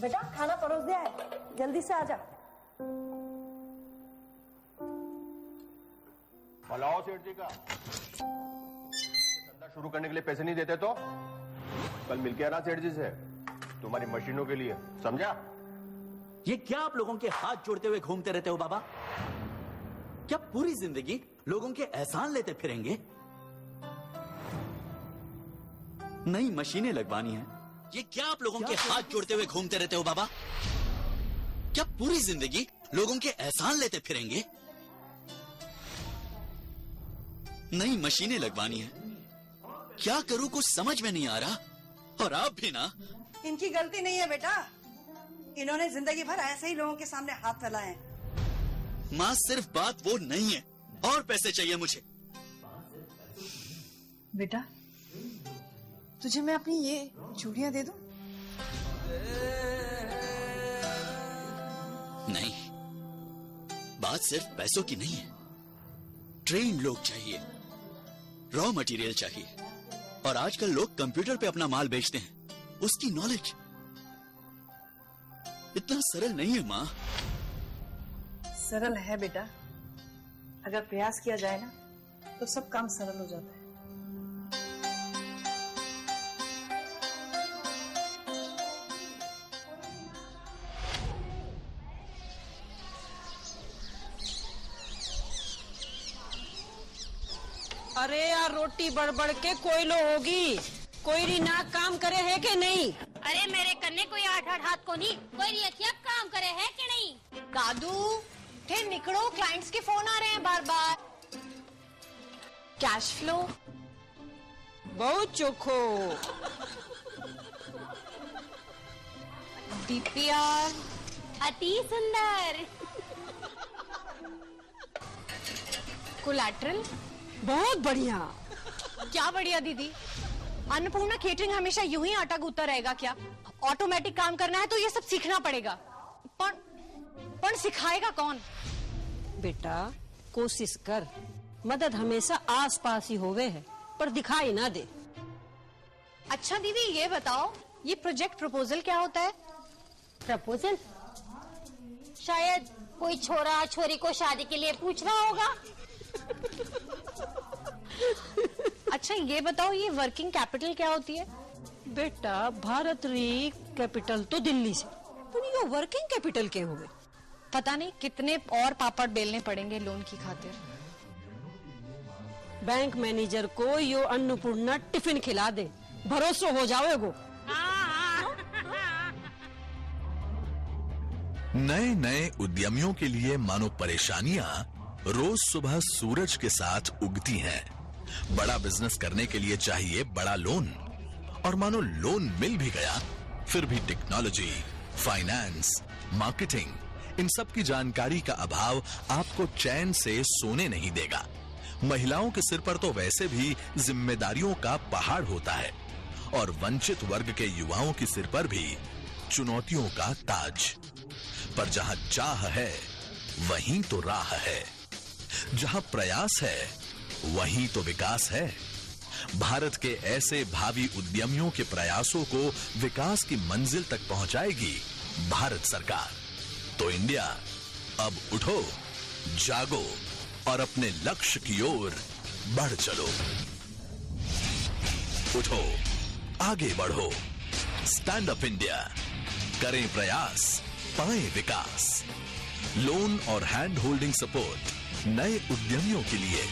बेटा खाना परोस दिया है, जल्दी से आजा। बुलाओ सेठ जी का। धंधा शुरू करने के लिए पैसे नहीं देते तो कल मिलके आना सेठ जी से, तुम्हारी मशीनों के लिए, समझा? ये क्या आप लोगों के हाथ जोड़ते हुए घूमते रहते हो बाबा? क्या पूरी जिंदगी लोगों के एहसान लेते फिरेंगे? नई मशीनें लगवानी है। ये क्या आप लोगों के हाथ जोड़ते हुए घूमते रहते हो बाबा? क्या पूरी जिंदगी लोगों के एहसान लेते फिरेंगे? नई मशीनें लगवानी है। क्या करूं कुछ समझ में नहीं आ रहा। और आप भी ना। इनकी गलती नहीं है बेटा, इन्होंने जिंदगी भर ऐसे ही लोगों के सामने हाथ फैलाए हैं। माँ सिर्फ बात वो नहीं है, और पैसे चाहिए मुझे। बेटा तुझे मैं अपनी ये चूड़ियां दे दूं? नहीं, बात सिर्फ पैसों की नहीं है। ट्रेन लोग चाहिए, रॉ मटेरियल चाहिए। और आजकल लोग कंप्यूटर पे अपना माल बेचते हैं। उसकी नॉलेज इतना सरल नहीं है माँ। सरल है बेटा, अगर प्रयास किया जाए ना तो सब काम सरल हो जाता है। अरे यार रोटी बड़बड़ के कोयलो होगी, कोई री नाक काम करे है कि नहीं? अरे मेरे कन्ने कोई 8-8 हाथ को नहीं, कोई री अखियाँ काम करे है कि नहीं? दादू फिर निकलो, क्लाइंट्स के फोन आ रहे हैं बार बार। कैश फ्लो बहुत चोखो। डीपीआर अति सुंदर। कोलैटरल बहुत बढ़िया। क्या बढ़िया दीदी? अन्नपूर्णा केटरिंग हमेशा यूं ही आटा गूंथता रहेगा क्या? ऑटोमेटिक काम करना है तो ये सब सीखना पड़ेगा। पर सिखाएगा कौन? बेटा कोशिश कर, मदद हमेशा आस पास ही होवे है, पर दिखाई ना दे। अच्छा दीदी ये बताओ, ये प्रोजेक्ट प्रपोजल क्या होता है? प्रपोजल शायद कोई छोरा छोरी को शादी के लिए पूछ रहा होगा। अच्छा ये बताओ, ये वर्किंग कैपिटल क्या होती है? बेटा भारत री कैपिटल तो दिल्ली से, पर ये वर्किंग कैपिटल के हुए? पता नहीं कितने और पापड़ बेलने पड़ेंगे लोन की खातिर। बैंक मैनेजर को यो अन्नपूर्णा टिफिन खिला दे, भरोसा हो जाओगे। नए नए उद्यमियों के लिए मानो परेशानियां रोज सुबह सूरज के साथ उगती हैं। बड़ा बिजनेस करने के लिए चाहिए बड़ा लोन, और मानो लोन मिल भी गया फिर भी टेक्नोलॉजी, फाइनेंस, मार्केटिंग इन सब की जानकारी का अभाव आपको चैन से सोने नहीं देगा। महिलाओं के सिर पर तो वैसे भी जिम्मेदारियों का पहाड़ होता है, और वंचित वर्ग के युवाओं के सिर पर भी चुनौतियों का ताज। पर जहां चाह है वहीं तो राह है, जहां प्रयास है वहीं तो विकास है। भारत के ऐसे भावी उद्यमियों के प्रयासों को विकास की मंजिल तक पहुंचाएगी भारत सरकार। तो इंडिया अब उठो, जागो और अपने लक्ष्य की ओर बढ़ चलो। उठो, आगे बढ़ो, स्टैंड अप इंडिया, करें प्रयास, पाएं विकास। लोन और हैंड होल्डिंग सपोर्ट नए उद्यमियों के लिए।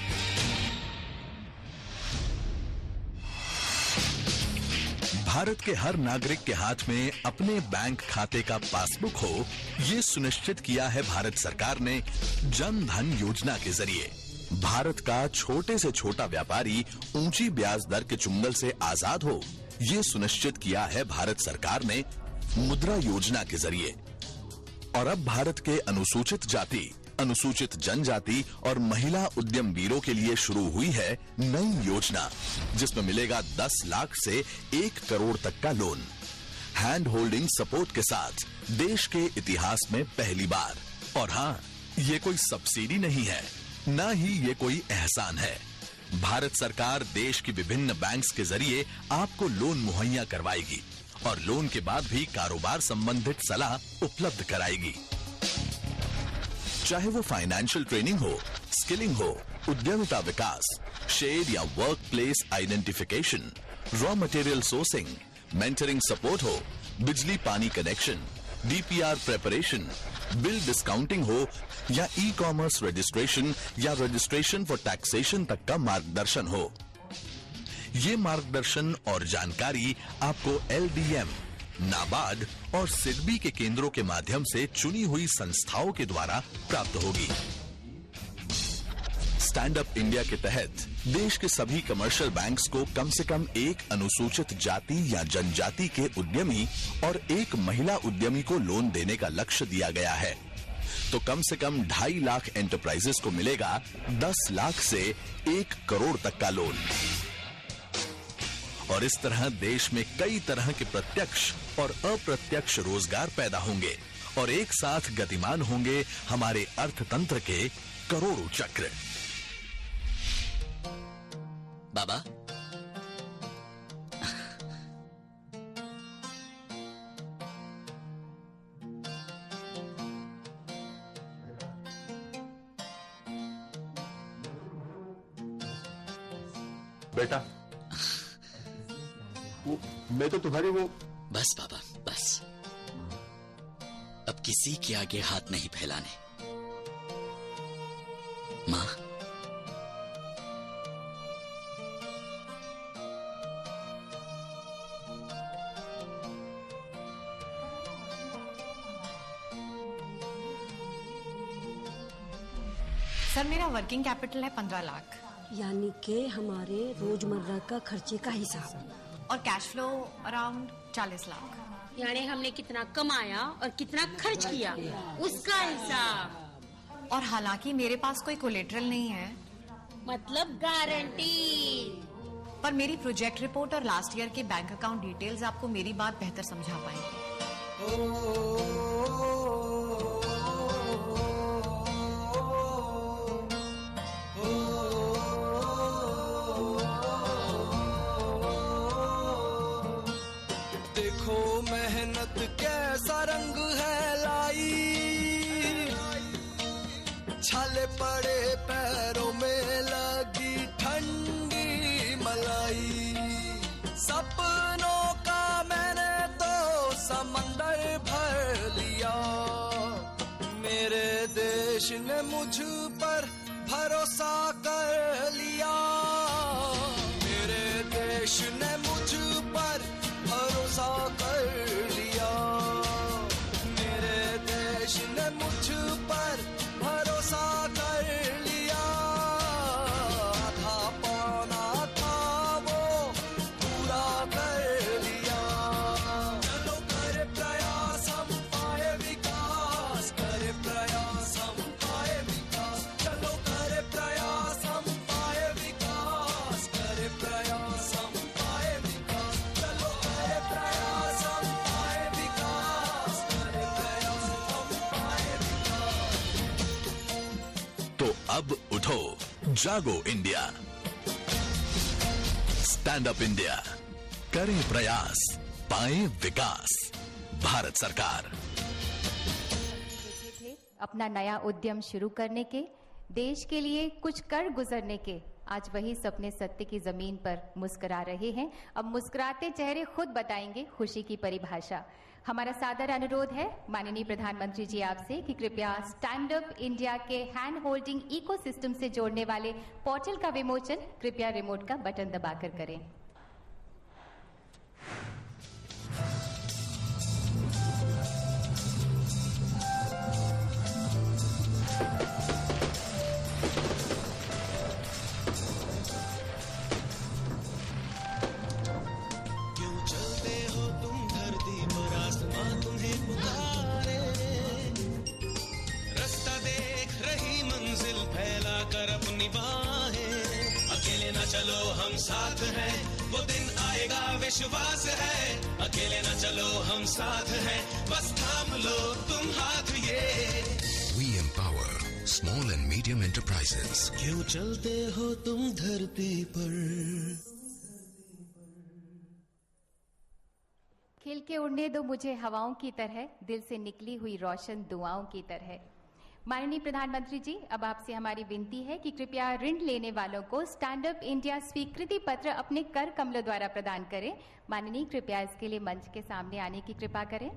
भारत के हर नागरिक के हाथ में अपने बैंक खाते का पासबुक हो, ये सुनिश्चित किया है भारत सरकार ने जन धन योजना के जरिए। भारत का छोटे से छोटा व्यापारी ऊंची ब्याज दर के चुंगल से आजाद हो, ये सुनिश्चित किया है भारत सरकार ने मुद्रा योजना के जरिए। और अब भारत के अनुसूचित जाति, अनुसूचित जनजाति और महिला उद्यम वीरों के लिए शुरू हुई है नई योजना, जिसमें मिलेगा 10 लाख से 1 करोड़ तक का लोन, हैंड होल्डिंग सपोर्ट के साथ देश के इतिहास में पहली बार। और हाँ, ये कोई सब्सिडी नहीं है, ना ही ये कोई एहसान है। भारत सरकार देश की विभिन्न बैंक्स के जरिए आपको लोन मुहैया करवाएगी, और लोन के बाद भी कारोबार संबंधित सलाह उपलब्ध कराएगी। चाहे वो फाइनेंशियल ट्रेनिंग हो, स्किलिंग हो, उद्यमिता विकास, शेड या work place identification, raw material sourcing, mentoring support हो, बिजली पानी connection, DPR preparation, bill discounting हो या ई कॉमर्स रजिस्ट्रेशन या रजिस्ट्रेशन फॉर टैक्सेशन तक का मार्गदर्शन हो। ये मार्गदर्शन और जानकारी आपको LDM, नाबार्ड और सिडबी के केंद्रों के माध्यम से चुनी हुई संस्थाओं के द्वारा प्राप्त होगी। स्टैंड अप इंडिया के तहत देश के सभी कमर्शियल बैंक्स को कम से कम एक अनुसूचित जाति या जनजाति के उद्यमी और एक महिला उद्यमी को लोन देने का लक्ष्य दिया गया है। तो कम से कम 2.5 लाख एंटरप्राइजेस को मिलेगा 10 लाख से 1 करोड़ तक का लोन। और इस तरह देश में कई तरह के प्रत्यक्ष और अप्रत्यक्ष रोजगार पैदा होंगे और एक साथ गतिमान होंगे हमारे अर्थतंत्र के करोड़ों चक्र। बाबा, बेटा, मैं तो तुम्हारी वो। बस बाबा, बस। अब किसी के आगे हाथ नहीं फैलाने। माँ, सर मेरा वर्किंग कैपिटल है 15 लाख, यानी कि हमारे रोजमर्रा का खर्चे का हिसाब, और कैश फ्लो अराउंड 40 लाख। यानी हमने कितना कमाया और कितना खर्च किया उसका हिसाब। और हालांकि मेरे पास कोई कोलेटरल नहीं है, मतलब गारंटी। पर मेरी प्रोजेक्ट रिपोर्ट और लास्ट ईयर के बैंक अकाउंट डिटेल्स आपको मेरी बात बेहतर समझा पाएंगे। मेहनत कैसा रंग है लाई, छाले पड़े पैरों में लगी ठंडी मलाई। सपनों का मैंने तो समंदर भर लिया, मेरे देश ने मुझ पर भरोसा कर लिया। मेरे देश ने मुझ पर भरोसा कर लिया, मेरे देश ने मुझ पर भरोसा कर लिया। आधा पौना था वो पूरा कर लिया। चलो करे प्रयास हम पाए विकास, करे प्रयास हम पाए विकास। चलो करे प्रयास हम पाए विकास, करे प्रयास हम पाए विकास। चलो करे प्रयास हम पाए विकास, करे प्रयास हम पाए विकास। तो अब उठो, जागो इंडिया, स्टैंड अप इंडिया, करें प्रयास, पाएं विकास। भारत सरकार। थे अपना नया उद्यम शुरू करने के, देश के लिए कुछ कर गुजरने के, आज वही सपने सत्य की जमीन पर मुस्कुरा रहे हैं। अब मुस्कुराते चेहरे खुद बताएंगे खुशी की परिभाषा। हमारा सादर अनुरोध है माननीय प्रधानमंत्री जी आपसे कि कृपया स्टैंड अप इंडिया के हैंड होल्डिंग इकोसिस्टम से जोड़ने वाले पोर्टल का विमोचन कृपया रिमोट का बटन दबाकर करें। चलो हम साथ हैं, वो दिन आएगा विश्वास है। अकेले न चलो हम साथ हैं, बस थाम लो तुम हाथ ये। We empower small and medium enterprises. क्यों चलते हो तुम धरती पर। खिल के उड़ने दो मुझे हवाओं की तरह, दिल से निकली हुई रोशन दुआओं की तरह। माननीय प्रधानमंत्री जी, अब आपसे हमारी विनती है कि कृपया ऋण लेने वालों को स्टैंड अप इंडिया स्वीकृति पत्र अपने कर कमलों द्वारा प्रदान करें। माननीय, कृपया इसके लिए मंच के सामने आने की कृपा करें।